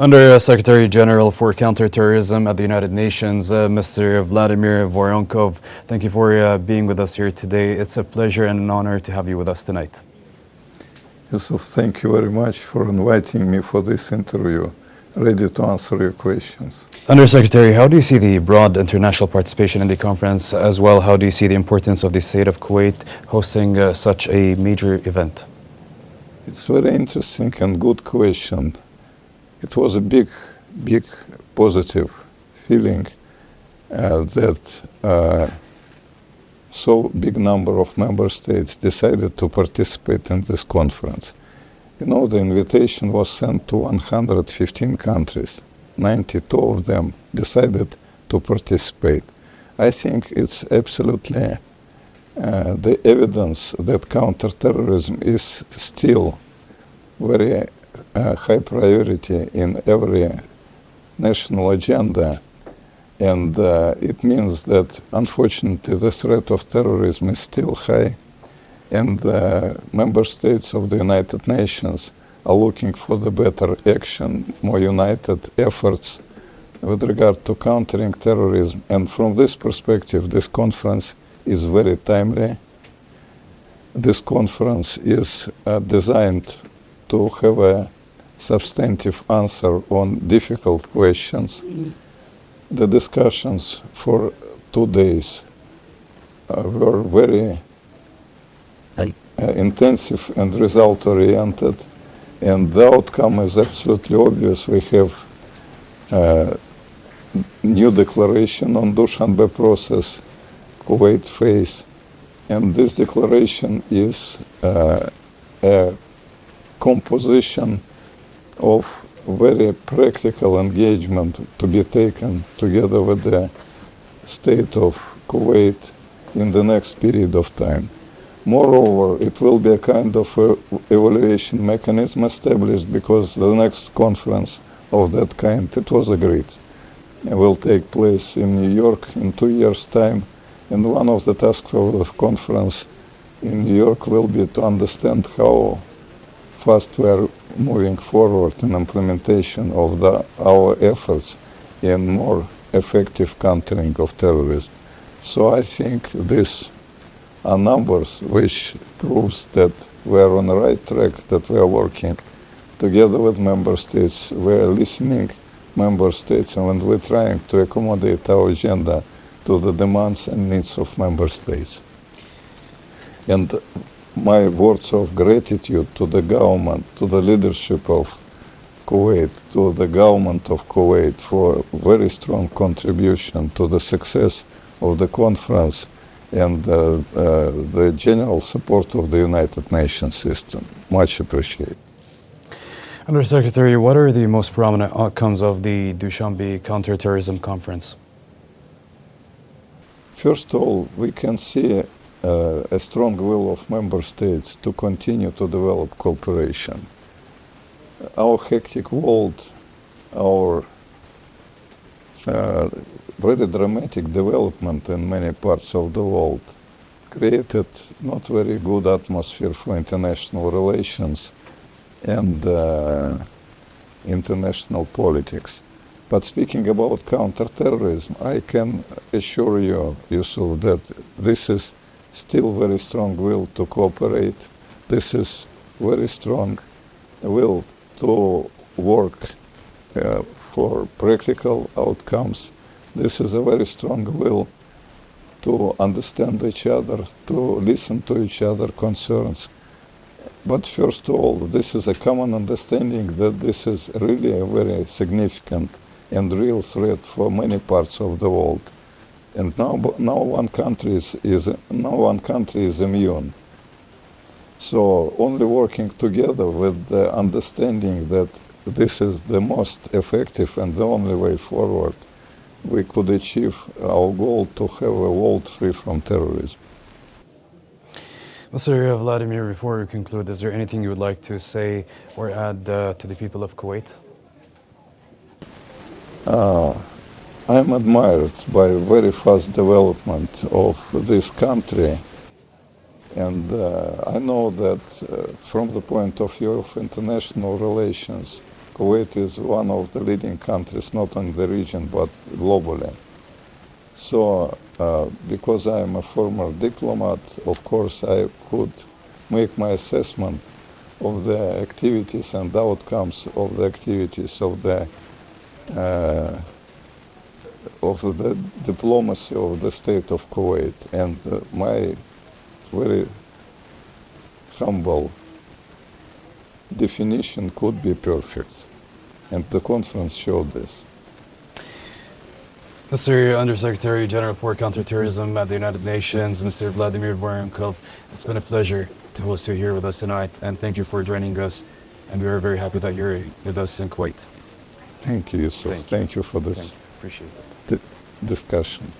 Under Secretary General for Counterterrorism at the United Nations, Mr. Vladimir Voronkov, thank you for being with us here today. It's a pleasure and an honor to have you with us tonight. Yusuf, thank you very much for inviting me for this interview. Ready to answer your questions. Undersecretary, how do you see the broad international participation in the conference? As well, how do you see the importance of the state of Kuwait hosting such a major event? It's very interesting and good question. It was a big positive feeling that so big number of member states decided to participate in this conference. You know, the invitation was sent to 115 countries. 92 of them decided to participate. I think it's absolutely the evidence that counterterrorism is still very high priority in every national agenda, and it means that unfortunately the threat of terrorism is still high, and member states of the United Nations are looking for the better action, more united efforts with regard to countering terrorism. And from this perspective, this conference is very timely. This conference is designed to have a substantive answer on difficult questions. The discussions for 2 days were very intensive and result-oriented, and the outcome is absolutely obvious. We have new declaration on Dushanbe process, Kuwait phase, and this declaration is a composition of very practical engagement to be taken together with the state of Kuwait in the next period of time. Moreover, it will be a kind of evaluation mechanism established, because the next conference of that kind, it was agreed, will take place in New York in 2 years' time. And one of the tasks of the conference in New York will be to understand how fast we are moving forward in implementation of our efforts in more effective countering of terrorism. So I think these are numbers which proves that we are on the right track, that we are working together with member states. We are listening member states, and we're trying to accommodate our agenda to the demands and needs of member states. And my words of gratitude to the government, to the leadership of Kuwait, to the government of Kuwait for very strong contribution to the success of the conference, and the general support of the United Nations system. Much appreciated. Undersecretary, what are the most prominent outcomes of the Dushanbe Counterterrorism Conference? First of all, we can see a strong will of member states to continue to develop cooperation. Our hectic world, our very dramatic development in many parts of the world created not very good atmosphere for international relations and international politics. But speaking about counterterrorism, I can assure you, Yusuf, that this is still very strong will to cooperate. This is very strong will to work for practical outcomes. This is a very strong will to understand each other, to listen to each other's concerns. But first of all, this is a common understanding that this is really a very significant and real threat for many parts of the world. And no one country is immune. So only working together with the understanding that this is the most effective and the only way forward, we could achieve our goal to have a world free from terrorism. Mr. Vladimir, before we conclude, is there anything you would like to say or add to the people of Kuwait? I'm admired by very fast development of this country, and I know that from the point of view of international relations, Kuwait is one of the leading countries, not in the region, but globally. So, because I am a former diplomat, of course, I could make my assessment of the activities and outcomes of the activities of the diplomacy of the state of Kuwait. And my very humble definition could be perfect. And the conference showed this. Mr. Undersecretary General for Counterterrorism at the United Nations, Mr. Vladimir Voronkov, it's been a pleasure to host you here with us tonight, and thank you for joining us, and we are very happy that you're with us in Kuwait. Thank you, Yusuf. Thank you for this Appreciate it. discussion.